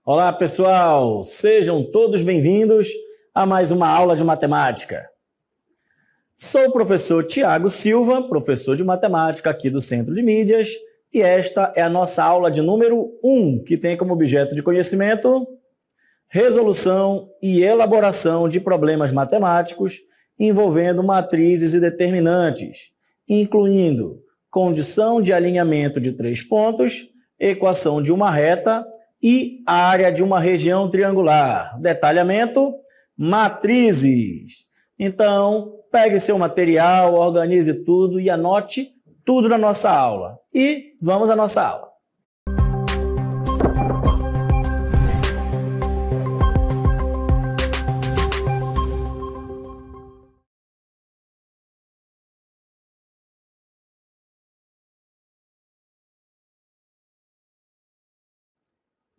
Olá, pessoal! Sejam todos bem-vindos a mais uma aula de matemática. Sou o professor Tiago Silva, professor de matemática aqui do Centro de Mídias, e esta é a nossa aula de número 1, que tem como objeto de conhecimento resolução e elaboração de problemas matemáticos envolvendo matrizes e determinantes, incluindo condição de alinhamento de 3 pontos, equação de uma reta e área de uma região triangular. Detalhamento, matrizes. Então, pegue seu material, organize tudo e anote tudo na nossa aula. E vamos à nossa aula.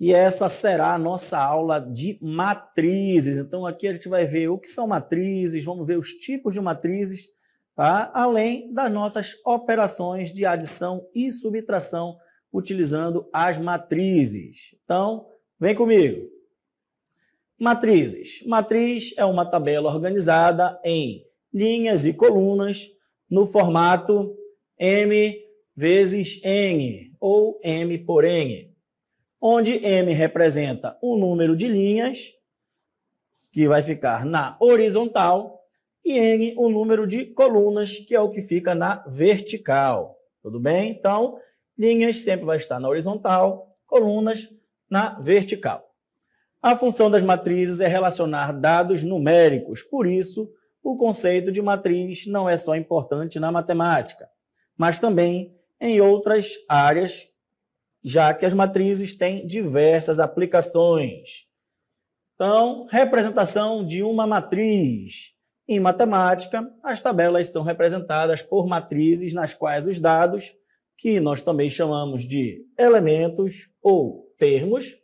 E essa será a nossa aula de matrizes. Então, aqui a gente vai ver o que são matrizes, vamos ver os tipos de matrizes, tá? Além das nossas operações de adição e subtração utilizando as matrizes. Então, vem comigo. Matrizes. Matriz é uma tabela organizada em linhas e colunas no formato M vezes N, ou M por N, onde M representa o número de linhas, que vai ficar na horizontal, e N o número de colunas, que é o que fica na vertical. Tudo bem? Então, linhas sempre vai estar na horizontal, colunas na vertical. A função das matrizes é relacionar dados numéricos, por isso, o conceito de matriz não é só importante na matemática, mas também em outras áreas, já que as matrizes têm diversas aplicações. Então, representação de uma matriz. Em matemática, as tabelas são representadas por matrizes nas quais os dados, que nós também chamamos de elementos ou termos,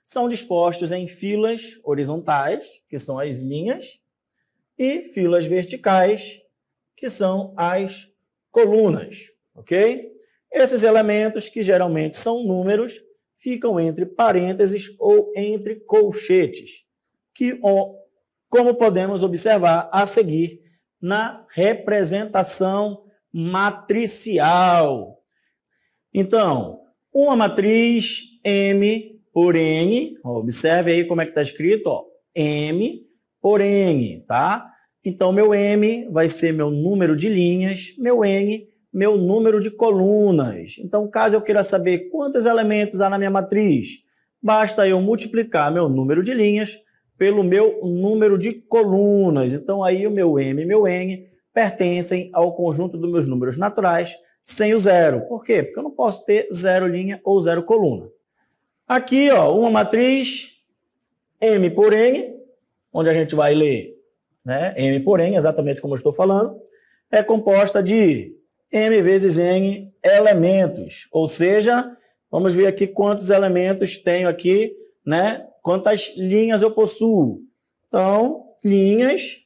são dispostos em filas horizontais, que são as linhas, e filas verticais, que são as colunas, ok? Esses elementos, que geralmente são números, ficam entre parênteses ou entre colchetes, que, como podemos observar a seguir na representação matricial. Então, uma matriz M por N, observe aí como é que está escrito, ó, M por N, tá? Então, meu M vai ser meu número de linhas, meu N meu número de colunas. Então, caso eu queira saber quantos elementos há na minha matriz, basta eu multiplicar meu número de linhas pelo meu número de colunas. Então, aí o meu M e meu N pertencem ao conjunto dos meus números naturais sem o zero. Por quê? Porque eu não posso ter 0 linha ou 0 coluna. Aqui, ó, uma matriz M por N, onde a gente vai ler, né, M por N, exatamente como eu estou falando, é composta de M vezes N elementos, ou seja, vamos ver aqui quantos elementos tenho aqui, né? Quantas linhas eu possuo. Então, linhas,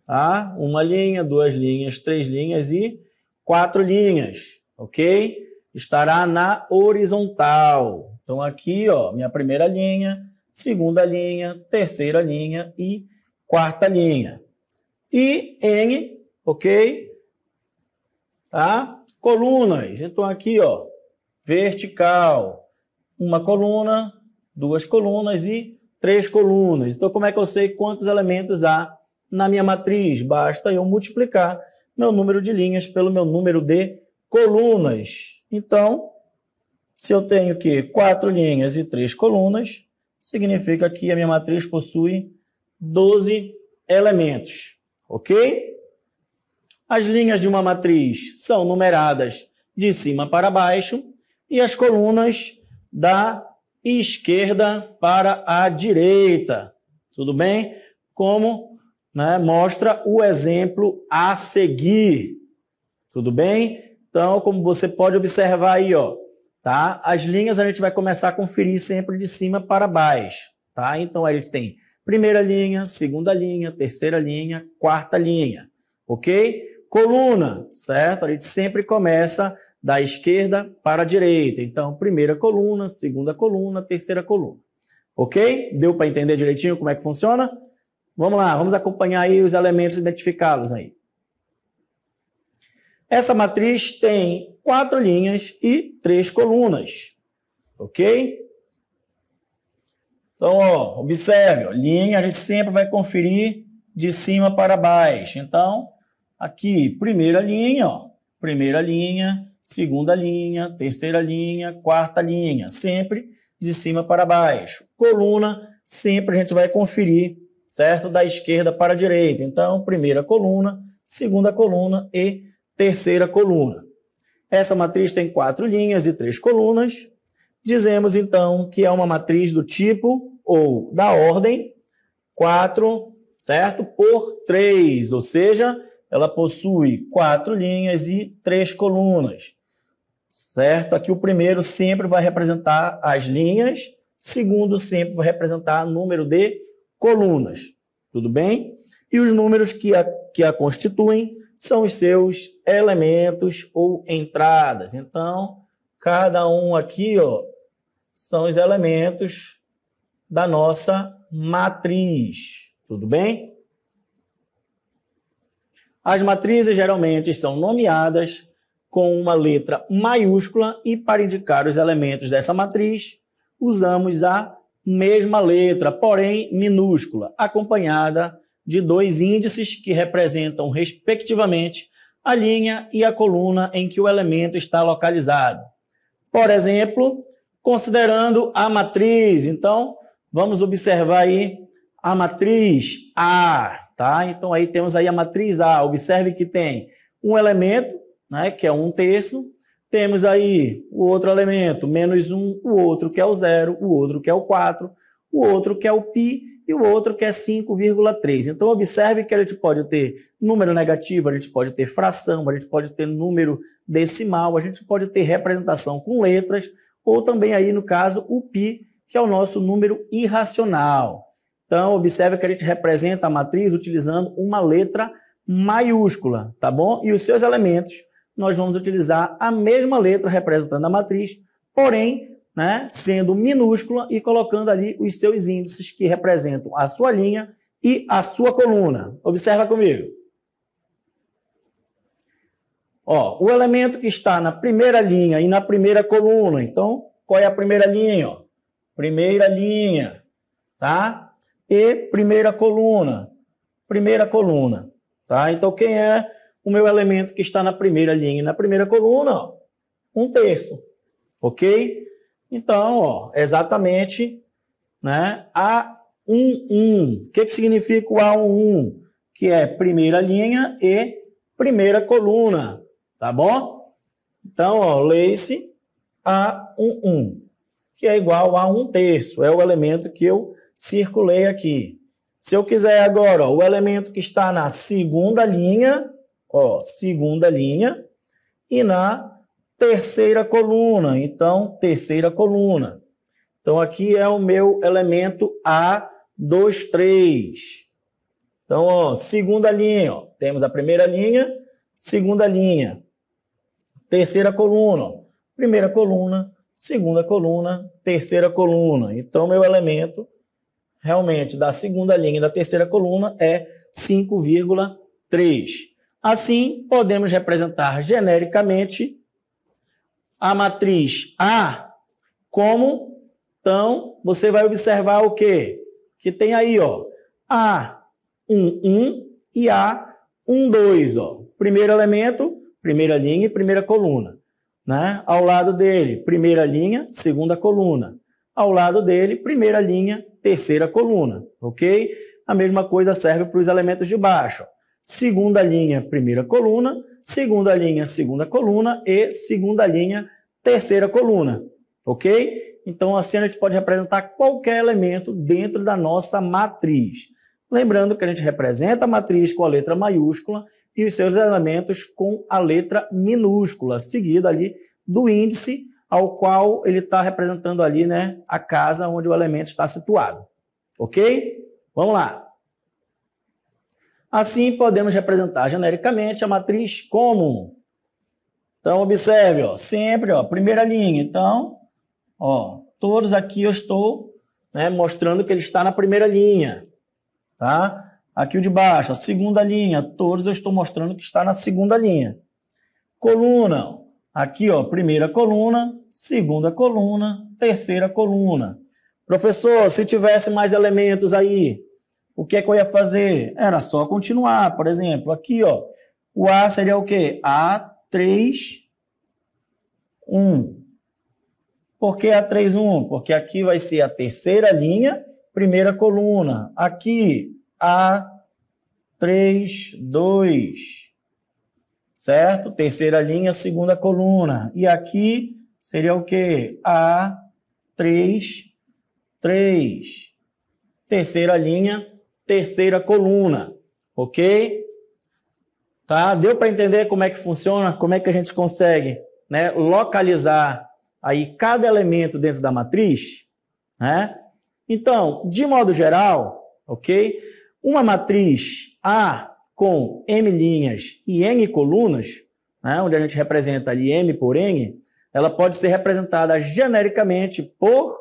tá? 1 linha, 2 linhas, 3 linhas e 4 linhas, ok? Estará na horizontal. Então, aqui, ó, minha primeira linha, segunda linha, terceira linha e quarta linha. E N, ok? Tá? Colunas. Então, aqui, ó, vertical. Uma coluna, 2 colunas e 3 colunas. Então, como é que eu sei quantos elementos há na minha matriz? Basta eu multiplicar meu número de linhas pelo meu número de colunas. Então, se eu tenho aqui 4 linhas e 3 colunas, significa que a minha matriz possui 12 elementos. Ok? As linhas de uma matriz são numeradas de cima para baixo e as colunas da esquerda para a direita. Tudo bem? Como, né, mostra o exemplo a seguir. Tudo bem? Então, como você pode observar aí, ó, tá? As linhas a gente vai começar a conferir sempre de cima para baixo, tá? Então, a gente tem primeira linha, segunda linha, terceira linha, quarta linha, ok? Coluna, certo? A gente sempre começa da esquerda para a direita. Então, primeira coluna, segunda coluna, terceira coluna. Ok? Deu para entender direitinho como é que funciona? Vamos lá, vamos acompanhar aí os elementos e identificá-los aí. Essa matriz tem 4 linhas e 3 colunas. Ok? Então, ó, observe, ó, linha a gente sempre vai conferir de cima para baixo. Então, aqui, primeira linha, segunda linha, terceira linha, quarta linha, sempre de cima para baixo. Coluna, sempre a gente vai conferir, certo? Da esquerda para a direita. Então, primeira coluna, segunda coluna e terceira coluna. Essa matriz tem 4 linhas e 3 colunas. Dizemos, então, que é uma matriz do tipo ou da ordem 4, certo? Por 3, ou seja, ela possui 4 linhas e 3 colunas, certo? Aqui o primeiro sempre vai representar as linhas, segundo sempre vai representar o número de colunas, tudo bem? E os números que a constituem são os seus elementos ou entradas. Então, cada um aqui, ó, são os elementos da nossa matriz, tudo bem? As matrizes geralmente são nomeadas com uma letra maiúscula e para indicar os elementos dessa matriz, usamos a mesma letra, porém minúscula, acompanhada de 2 índices que representam, respectivamente, a linha e a coluna em que o elemento está localizado. Por exemplo, considerando a matriz, então, vamos observar aí a matriz A, tá? Então, aí temos aí a matriz A. Observe que tem um elemento, né, que é 1/3. Temos aí o outro elemento, -1, o outro que é o 0, o outro que é o 4, o outro que é o π e o outro que é 5,3. Então, observe que a gente pode ter número negativo, a gente pode ter fração, a gente pode ter número decimal, a gente pode ter representação com letras, ou também aí, no caso, o π, que é o nosso número irracional. Então, observe que a gente representa a matriz utilizando uma letra maiúscula, tá bom? E os seus elementos, nós vamos utilizar a mesma letra representando a matriz, porém, né, sendo minúscula e colocando ali os seus índices que representam a sua linha e a sua coluna. Observa comigo. Ó, o elemento que está na primeira linha e na primeira coluna. Então, qual é a primeira linha? Ó? Primeira linha, tá? E primeira coluna. Primeira coluna, tá? Então, quem é o meu elemento que está na primeira linha e na primeira coluna? Ó, 1/3, ok? Então, ó, exatamente, né? A11. O que significa o A11? Que é primeira linha e primeira coluna, tá bom? Então, ó, leia-se A11, que é igual a 1/3. É o elemento que eu circulei aqui. Se eu quiser agora, ó, o elemento que está na segunda linha, ó, segunda linha, e na terceira coluna. Então, terceira coluna. Então, aqui é o meu elemento A23. Então, ó, segunda linha, ó, temos a primeira linha, segunda linha. Terceira coluna, ó, primeira coluna, segunda coluna, terceira coluna. Então, meu elemento realmente da segunda linha e da terceira coluna é 5,3. Assim, podemos representar genericamente a matriz A como, então, você vai observar o quê? Que tem aí, ó, A11 e A12, ó. Primeiro elemento, primeira linha e primeira coluna, né? Ao lado dele, primeira linha, segunda coluna. Ao lado dele, primeira linha, terceira coluna, ok? A mesma coisa serve para os elementos de baixo. Segunda linha, primeira coluna, segunda linha, segunda coluna e segunda linha, terceira coluna, ok? Então, assim a gente pode representar qualquer elemento dentro da nossa matriz. Lembrando que a gente representa a matriz com a letra maiúscula e os seus elementos com a letra minúscula, seguida ali do índice ao qual ele está representando ali, né, a casa onde o elemento está situado, ok? Vamos lá. Assim, podemos representar genericamente a matriz como, Então, observe, ó, sempre, ó, primeira linha. Então, ó, todos aqui eu estou, né, mostrando que ele está na primeira linha, tá? Aqui o de baixo, a segunda linha, todos eu estou mostrando que está na segunda linha. Coluna, aqui, ó, primeira coluna, segunda coluna, terceira coluna. Professor, se tivesse mais elementos aí, o que é que eu ia fazer? Era só continuar, por exemplo, aqui, ó, o A seria o quê? A3, 1. Por que A3, 1? Porque aqui vai ser a terceira linha, primeira coluna. Aqui, A3, 2. Certo? Terceira linha, segunda coluna. E aqui seria o quê? A3, 3. Terceira linha, terceira coluna. Ok? Tá? Deu para entender como é que funciona? Como é que a gente consegue, né, localizar aí cada elemento dentro da matriz? Né? Então, de modo geral, ok? Uma matriz A com M linhas e N colunas, né, onde a gente representa ali M por N, ela pode ser representada genericamente por,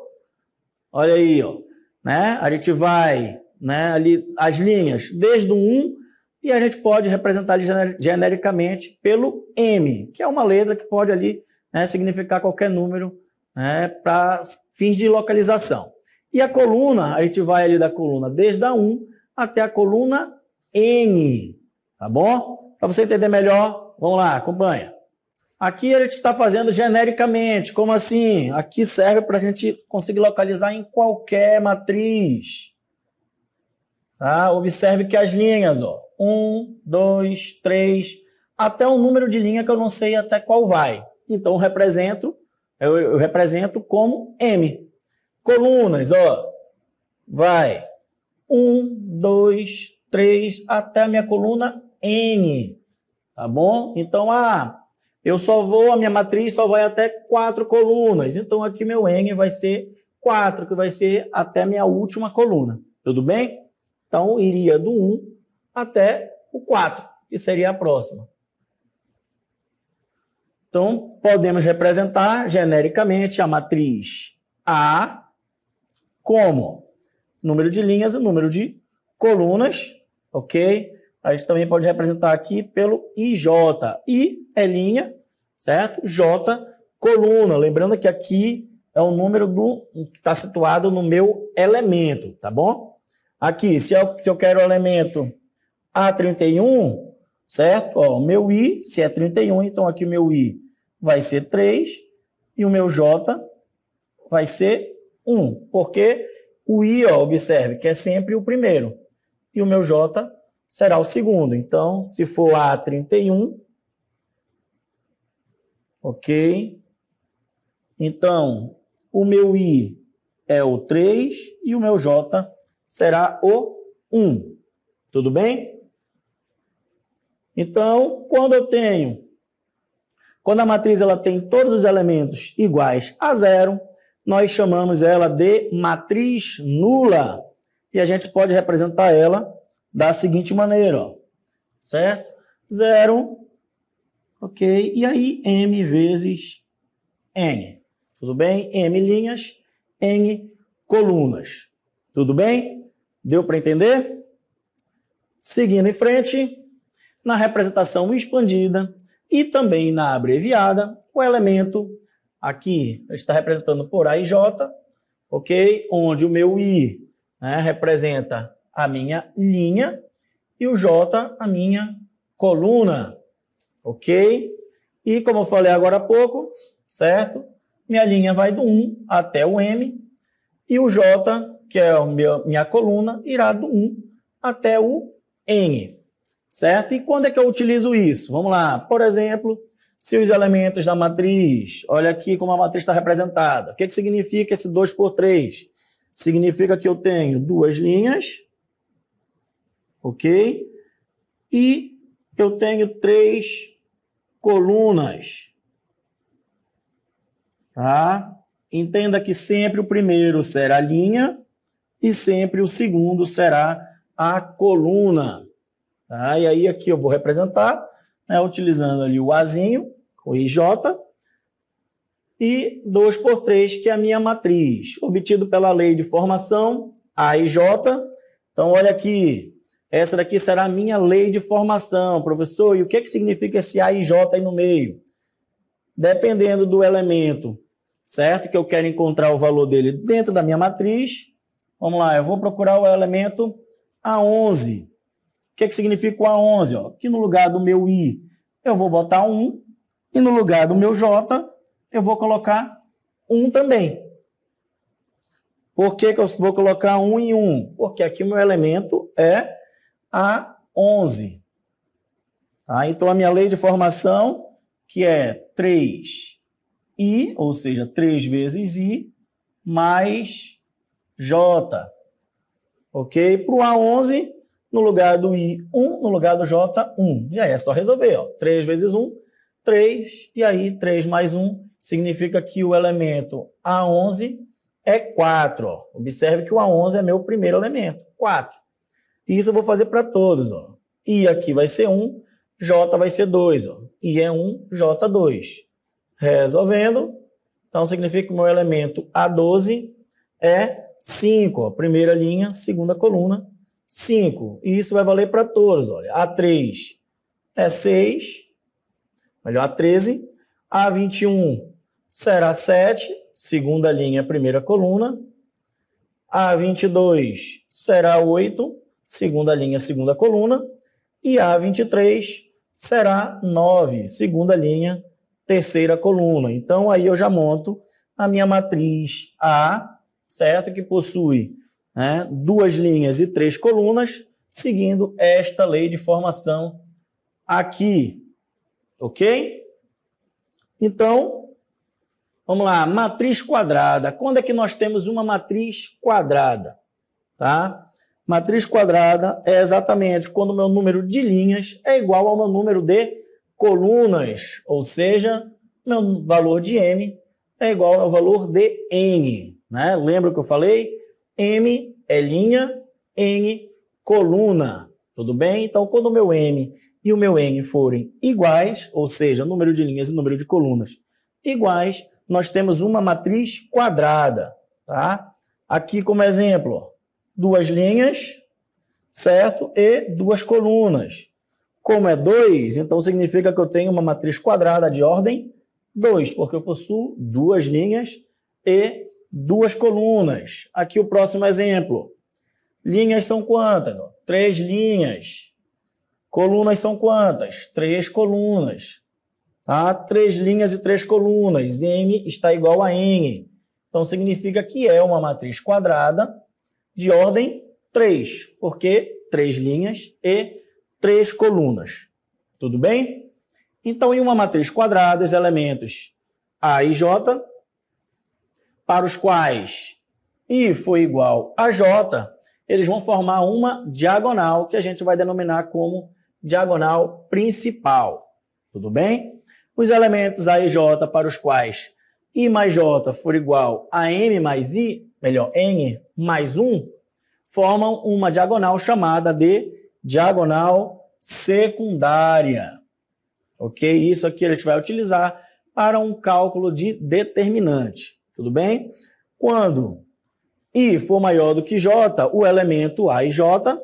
olha aí, ó, né, a gente vai, né, ali as linhas desde o 1 e a gente pode representar ali genericamente pelo M, que é uma letra que pode ali, né, significar qualquer número, né, para fins de localização. E a coluna, a gente vai ali da coluna desde a 1 até a coluna N, tá bom? Para você entender melhor, vamos lá, acompanha. Aqui a gente está fazendo genericamente, como assim? Aqui serve para a gente conseguir localizar em qualquer matriz. Tá? Observe que as linhas, ó, 1, 2, 3, até um número de linha que eu não sei até qual vai. Então eu represento como M. Colunas, ó, vai 1, 2, 3, até a minha coluna N, tá bom? Então, a minha matriz só vai até 4 colunas, então aqui meu N vai ser 4, que vai ser até a minha última coluna, tudo bem? Então, iria do 1 até o 4, que seria a próxima. Então, podemos representar genericamente a matriz A como número de linhas e número de colunas, ok? A gente também pode representar aqui pelo IJ. I é linha, certo? J, coluna. Lembrando que aqui é o número que está situado no meu elemento, tá bom? Aqui, se eu quero o elemento A31, certo? Ó, o meu I, se é 31, então aqui o meu I vai ser 3 e o meu J vai ser 1. Porque o I, ó, observe, que é sempre o primeiro. E o meu J será o segundo. Então, se for A31, ok? Então, o meu I é o 3 e o meu J será o 1. Tudo bem? Então, quando a matriz ela tem todos os elementos iguais a 0, nós chamamos ela de matriz nula. E a gente pode representar ela da seguinte maneira, ó, certo? 0, ok? E aí, M vezes N. Tudo bem? M linhas, N colunas. Tudo bem? Deu para entender? Seguindo em frente, na representação expandida e também na abreviada, o elemento aqui está representando por A e J, ok? Onde o meu I, né, representa a minha linha e o J a minha coluna, ok? E como eu falei agora há pouco, certo? Minha linha vai do 1 até o M e o J, que é a minha coluna, irá do 1 até o N, certo? E quando é que eu utilizo isso? Vamos lá, por exemplo, se os elementos da matriz, olha aqui como a matriz está representada. O que significa esse 2 por 3? Significa que eu tenho duas linhas, ok? E eu tenho 3 colunas, tá? Entenda que sempre o primeiro será a linha e sempre o segundo será a coluna, tá? E aí aqui eu vou representar, né, utilizando ali o Azinho o IJ, e 2 por 3, que é a minha matriz, obtido pela lei de formação, AIJ. Então, olha aqui, essa daqui será a minha lei de formação, professor. E o que significa esse AIJ aí no meio? Dependendo do elemento, certo? Que eu quero encontrar o valor dele dentro da minha matriz. Vamos lá, eu vou procurar o elemento A11. O que significa o A11? Ó, que no lugar do meu I, eu vou botar 1. E no lugar do meu J, eu vou colocar 1 também. Por que eu vou colocar 1 em 1? Porque aqui o meu elemento é A11. Tá? Então, a minha lei de formação, que é 3I, ou seja, 3 vezes I, mais J. Ok? Para o A11, no lugar do I, 1, no lugar do J, 1. E aí é só resolver. Ó. 3 vezes 1, 3. E aí, 3 mais 1 significa que o elemento A11 é 4. Ó. Observe que o A11 é meu primeiro elemento, 4. Isso eu vou fazer para todos. Ó. I aqui vai ser 1, J vai ser 2. Ó. I é 1, J 2. Resolvendo, então significa que o meu elemento A12 é 5. Ó. Primeira linha, segunda coluna, 5. E isso vai valer para todos. Olha. A3 é 6, melhor, A13. A21 será 7, segunda linha, primeira coluna. A22 será 8, segunda linha, segunda coluna. E A23 será 9, segunda linha, terceira coluna. Então, aí eu já monto a minha matriz A, certo? Que possui, né, 2 linhas e 3 colunas, seguindo esta lei de formação aqui. Ok? Então, vamos lá, matriz quadrada. Quando é que nós temos uma matriz quadrada? Tá? Matriz quadrada é exatamente quando o meu número de linhas é igual ao meu número de colunas, ou seja, meu valor de M é igual ao valor de N. Né? Lembra que eu falei? M é linha, N coluna. Tudo bem? Então, quando o meu M e o meu N forem iguais, ou seja, número de linhas e número de colunas iguais, nós temos uma matriz quadrada. Tá? Aqui como exemplo, ó, 2 linhas, certo? E 2 colunas. Como é 2, então significa que eu tenho uma matriz quadrada de ordem 2, porque eu possuo 2 linhas e 2 colunas. Aqui o próximo exemplo. Linhas são quantas? 3 linhas. Colunas são quantas? 3 colunas. Tá? 3 linhas e 3 colunas. M está igual a N. Então significa que é uma matriz quadrada de ordem 3, porque 3 linhas e 3 colunas. Tudo bem? Então, em uma matriz quadrada, os elementos A e J, para os quais I for igual a J, eles vão formar uma diagonal, que a gente vai denominar como diagonal principal. Tudo bem? Os elementos A e J, para os quais I mais J for igual a M mais I, melhor, N mais 1, formam uma diagonal chamada de diagonal secundária. Ok? Isso aqui a gente vai utilizar para um cálculo de determinante. Tudo bem? Quando I for maior do que J, o elemento A e J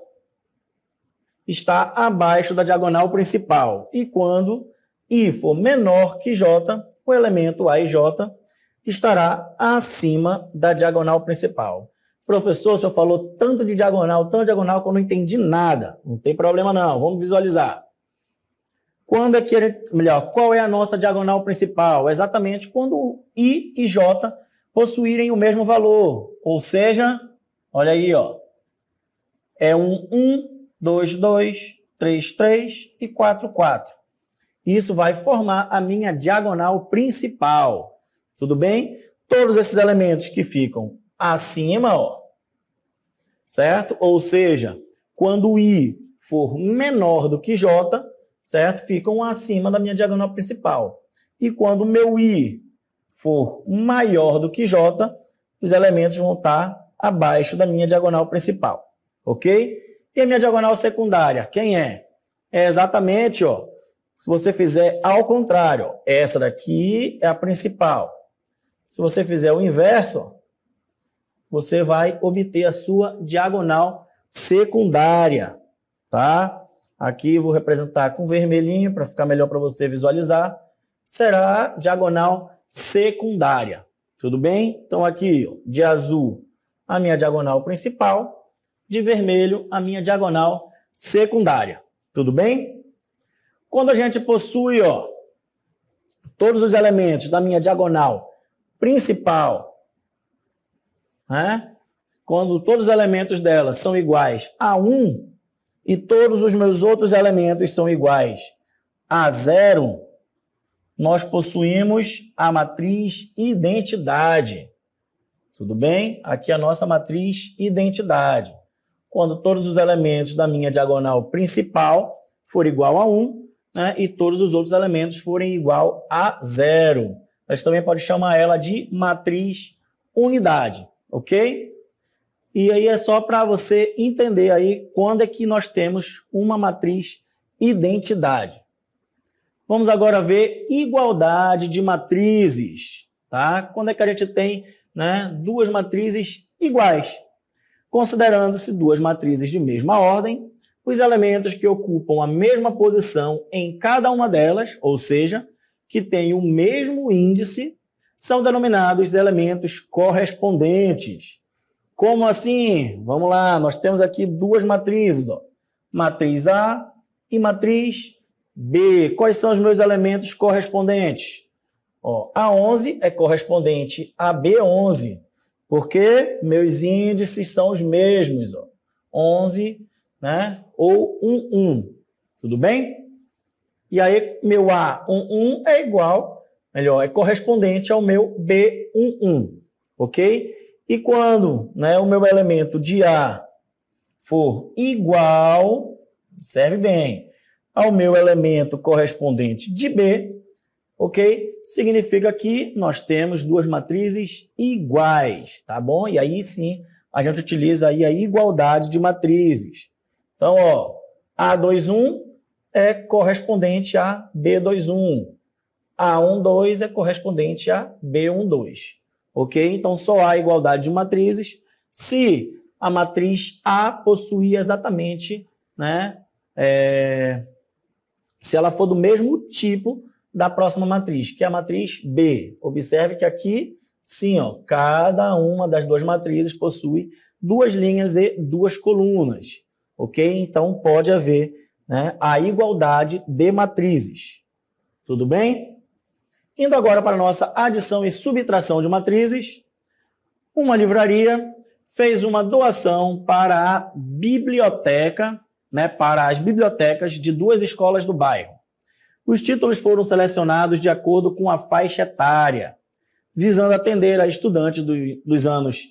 está abaixo da diagonal principal. E quando I for menor que J, o elemento A e J estará acima da diagonal principal. Professor, o senhor falou tanto de diagonal que eu não entendi nada. Não tem problema não, vamos visualizar. Quando é que melhor, qual é a nossa diagonal principal? Exatamente quando I e J possuírem o mesmo valor. Ou seja, olha aí, ó. É 1, 2, 2, 3, 3 e 4, 4. Isso vai formar a minha diagonal principal. Tudo bem? Todos esses elementos que ficam acima, ó, certo? Ou seja, quando o I for menor do que J, certo? Ficam acima da minha diagonal principal. E quando o meu I for maior do que J, os elementos vão estar abaixo da minha diagonal principal. Ok? E a minha diagonal secundária, quem é? É exatamente, ó, Se você fizer ao contrário, ó, essa daqui é a principal. Se você fizer o inverso, ó, você vai obter a sua diagonal secundária, tá? Aqui vou representar com vermelhinho para ficar melhor para você visualizar. Será a diagonal secundária. Tudo bem? Então aqui, ó, de azul, a minha diagonal principal, de vermelho, a minha diagonal secundária. Tudo bem? Quando a gente possui, ó, todos os elementos da minha diagonal principal, né? Quando todos os elementos dela são iguais a 1 e todos os meus outros elementos são iguais a 0, nós possuímos a matriz identidade. Tudo bem? Aqui é a nossa matriz identidade. Quando todos os elementos da minha diagonal principal forem igual a 1, né, e todos os outros elementos forem igual a 0. A gente também pode chamar ela de matriz unidade, ok? E aí é só para você entender aí quando é que nós temos uma matriz identidade. Vamos agora ver igualdade de matrizes, tá? Quando é que a gente tem, né, duas matrizes iguais? Considerando-se duas matrizes de mesma ordem, os elementos que ocupam a mesma posição em cada uma delas, ou seja, que têm o mesmo índice, são denominados elementos correspondentes. Como assim? Vamos lá, nós temos aqui duas matrizes, ó, matriz A e matriz B. Quais são os meus elementos correspondentes? Ó, A11 é correspondente a B11, porque meus índices são os mesmos, ó, 11, né, ou 1. Tudo bem? E aí, meu A11 é igual, melhor, é correspondente ao meu B11, ok? E quando, né, o meu elemento de A for igual, observe bem, ao meu elemento correspondente de B, ok? Significa que nós temos duas matrizes iguais, tá bom? E aí sim, a gente utiliza aí a igualdade de matrizes. Então, ó, A21 é correspondente a B21. A12 é correspondente a B12. Ok? Então, só há igualdade de matrizes se a matriz A possuir exatamente, né, se ela for do mesmo tipo da próxima matriz, que é a matriz B. Observe que aqui, sim, ó, cada uma das duas matrizes possui duas linhas e duas colunas. Ok? Então, pode haver, né, a igualdade de matrizes. Tudo bem? Indo agora para a nossa adição e subtração de matrizes, uma livraria fez uma doação para a biblioteca, né, para as bibliotecas de duas escolas do bairro. Os títulos foram selecionados de acordo com a faixa etária, visando atender a estudantes dos anos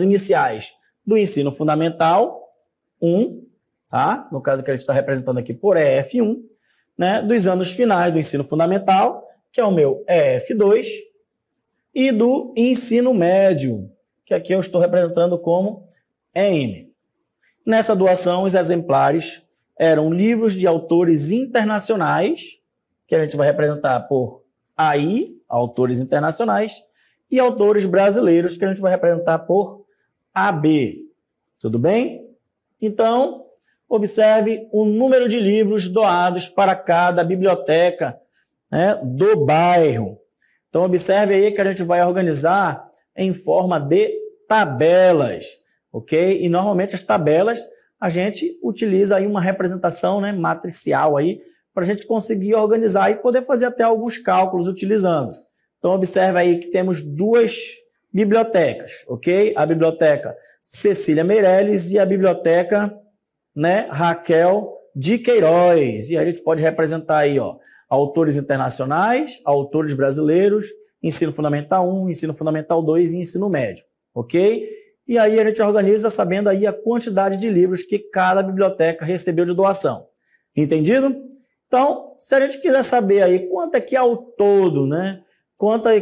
iniciais do ensino fundamental 1, tá? No caso que a gente está representando aqui por EF1, né, dos anos finais do ensino fundamental, que é o meu EF2, e do ensino médio, que aqui eu estou representando como EM. Nessa doação, os exemplares eram livros de autores internacionais, que a gente vai representar por AI, autores internacionais, e autores brasileiros, que a gente vai representar por AB. Tudo bem? Então, observe o número de livros doados para cada biblioteca, né, do bairro. Então, observe aí que a gente vai organizar em forma de tabelas, ok? E normalmente as tabelas a gente utiliza aí uma representação, né, matricial aí para a gente conseguir organizar e poder fazer até alguns cálculos utilizando. Então, observe aí que temos duas bibliotecas, ok? A biblioteca Cecília Meirelles e a biblioteca, né, Raquel de Queiroz. E a gente pode representar aí, ó, autores internacionais, autores brasileiros, ensino fundamental 1, ensino fundamental 2 e ensino médio, ok? E aí a gente organiza sabendo aí a quantidade de livros que cada biblioteca recebeu de doação. Entendido? Então, se a gente quiser saber aí quanto é que ao todo, né,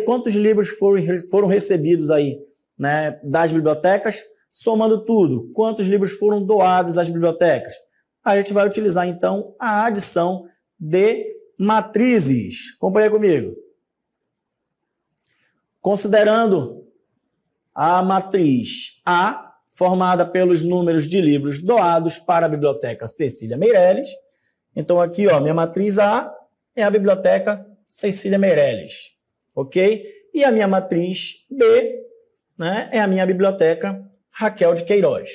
quantos livros foram recebidos aí, né, das bibliotecas, somando tudo, quantos livros foram doados às bibliotecas? A gente vai utilizar, então, a adição de matrizes. Acompanha comigo. Considerando a matriz A, formada pelos números de livros doados para a Biblioteca Cecília Meirelles. Então, aqui, ó, minha matriz A é a Biblioteca Cecília Meirelles, ok? E a minha matriz B, né, é a minha Biblioteca Raquel de Queiroz,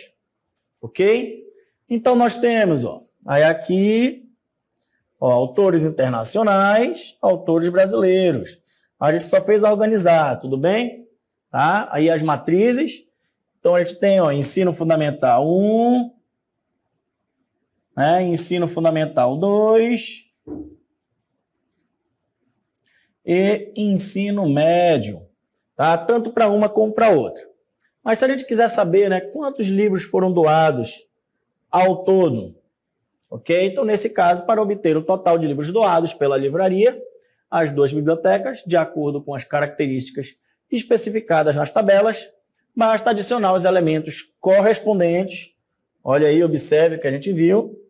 ok? Então, nós temos, ó, aí aqui, ó, autores internacionais, autores brasileiros. A gente só fez organizar, tudo bem? Tá? Aí as matrizes. Então, a gente tem, ó, Ensino Fundamental 1, né, Ensino Fundamental 2 e Ensino Médio, tá? Tanto para uma como para outra. Mas se a gente quiser saber, né, quantos livros foram doados ao todo, ok? Então, nesse caso, para obter o total de livros doados pela livraria, as duas bibliotecas, de acordo com as características especificadas nas tabelas, basta adicionar os elementos correspondentes, olha aí, observe o que a gente viu,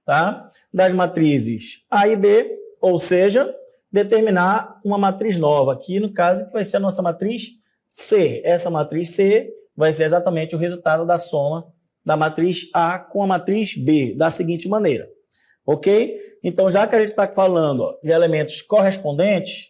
tá? Das matrizes A e B, ou seja, determinar uma matriz nova, aqui no caso que vai ser a nossa matriz C. Essa matriz C vai ser exatamente o resultado da soma da matriz A com a matriz B, da seguinte maneira, ok? Então, já que a gente está falando, ó, de elementos correspondentes,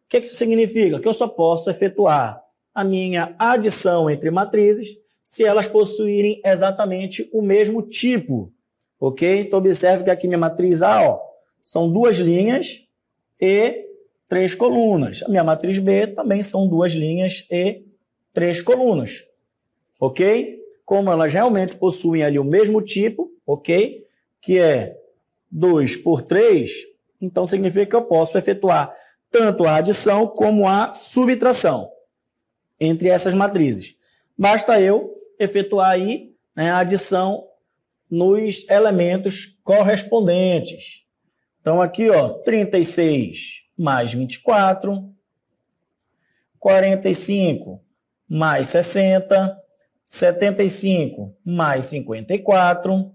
o que isso significa? Que eu só posso efetuar a minha adição entre matrizes se elas possuírem exatamente o mesmo tipo, ok? Então, observe que aqui minha matriz A, ó, são 2 linhas e 3 colunas. A minha matriz B também são 2 linhas e 3 colunas, ok? Como elas realmente possuem ali o mesmo tipo, ok? Que é 2 por 3, então significa que eu posso efetuar tanto a adição como a subtração entre essas matrizes. Basta eu efetuar aí, né, a adição nos elementos correspondentes. Então, aqui, ó, 36 mais 24, 45 mais 60, 75 mais 54,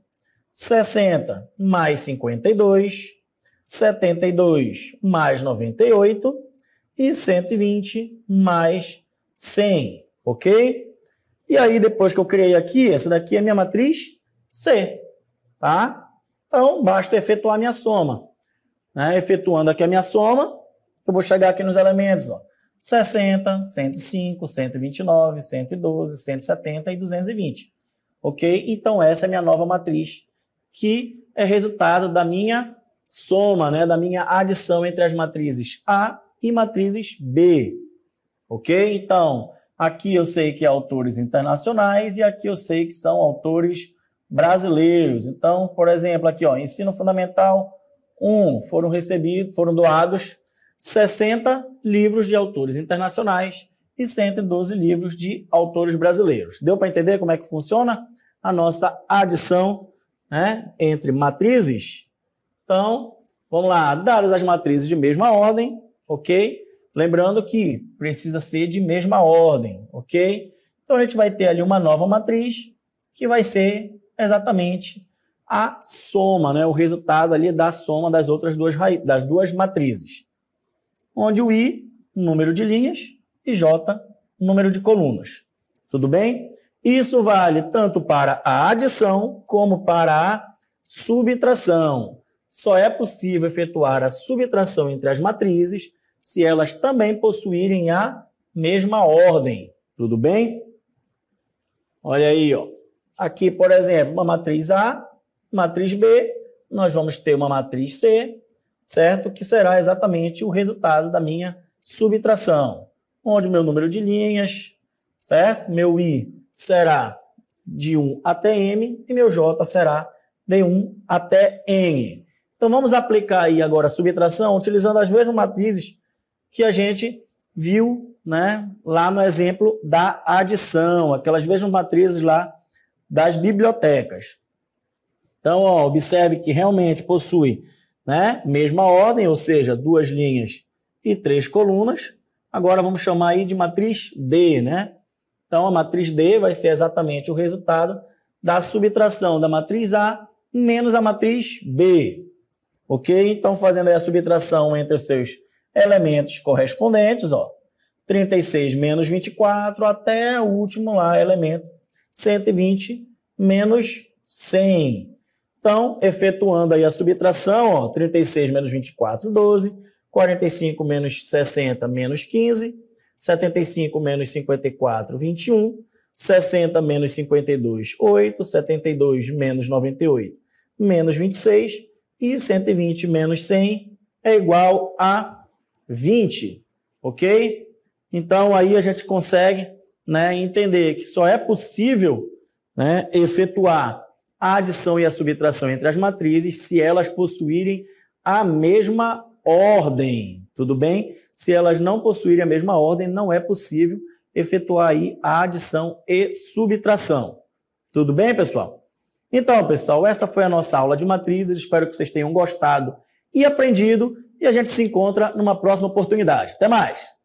60 mais 52, 72 mais 98 e 120 mais 100, ok? E aí, depois que eu criei aqui, essa daqui é a minha matriz C, tá? Então, basta efetuar a minha soma, né? Efetuando aqui a minha soma, eu vou chegar aqui nos elementos, ó, 60, 105, 129, 112, 170 e 220, ok? Então, essa é a minha nova matriz, que é resultado da minha soma, né? Da minha adição entre as matrizes A e matrizes B, ok? Então, aqui eu sei que é autores internacionais e aqui eu sei que são autores brasileiros. Então, por exemplo, aqui, ó, Ensino Fundamental 1, foram doados 60 livros de autores internacionais e 112 livros de autores brasileiros. Deu para entender como é que funciona a nossa adição, né, entre matrizes? Então, vamos lá, dadas as matrizes de mesma ordem, ok? Lembrando que precisa ser de mesma ordem, ok? Então, a gente vai ter ali uma nova matriz, que vai ser exatamente a soma, né? O resultado ali da soma das outras duas matrizes. Onde o I, número de linhas, e J, número de colunas. Tudo bem? Isso vale tanto para a adição como para a subtração. Só é possível efetuar a subtração entre as matrizes se elas também possuírem a mesma ordem. Tudo bem? Olha aí, ó. Aqui, por exemplo, uma matriz A, matriz B, nós vamos ter uma matriz C, certo? Que será exatamente o resultado da minha subtração. Onde o meu número de linhas, certo? Meu I será de 1 até M e meu J será de 1 até N. Então, vamos aplicar aí agora a subtração utilizando as mesmas matrizes que a gente viu, né, lá no exemplo da adição, aquelas mesmas matrizes lá das bibliotecas. Então, ó, observe que realmente possui, né, mesma ordem, ou seja, 2 linhas e 3 colunas. Agora vamos chamar aí de matriz D, né? Então, a matriz D vai ser exatamente o resultado da subtração da matriz A menos a matriz B. Ok? Então, fazendo aí a subtração entre os seus elementos correspondentes, ó, 36 menos 24 até o último lá elemento, 120 menos 100. Então, efetuando aí a subtração, ó, 36 menos 24, 12, 45 menos 60, menos 15, 75 menos 54, 21, 60 menos 52, 8, 72 menos 98, menos 26, e 120 menos 100 é igual a 20, ok? Então, aí a gente consegue, né, entender que só é possível, né, efetuar a adição e a subtração entre as matrizes se elas possuírem a mesma ordem, tudo bem? Se elas não possuírem a mesma ordem, não é possível efetuar aí a adição e subtração. Tudo bem, pessoal? Então, pessoal, essa foi a nossa aula de matrizes. Espero que vocês tenham gostado e aprendido. E a gente se encontra numa próxima oportunidade. Até mais!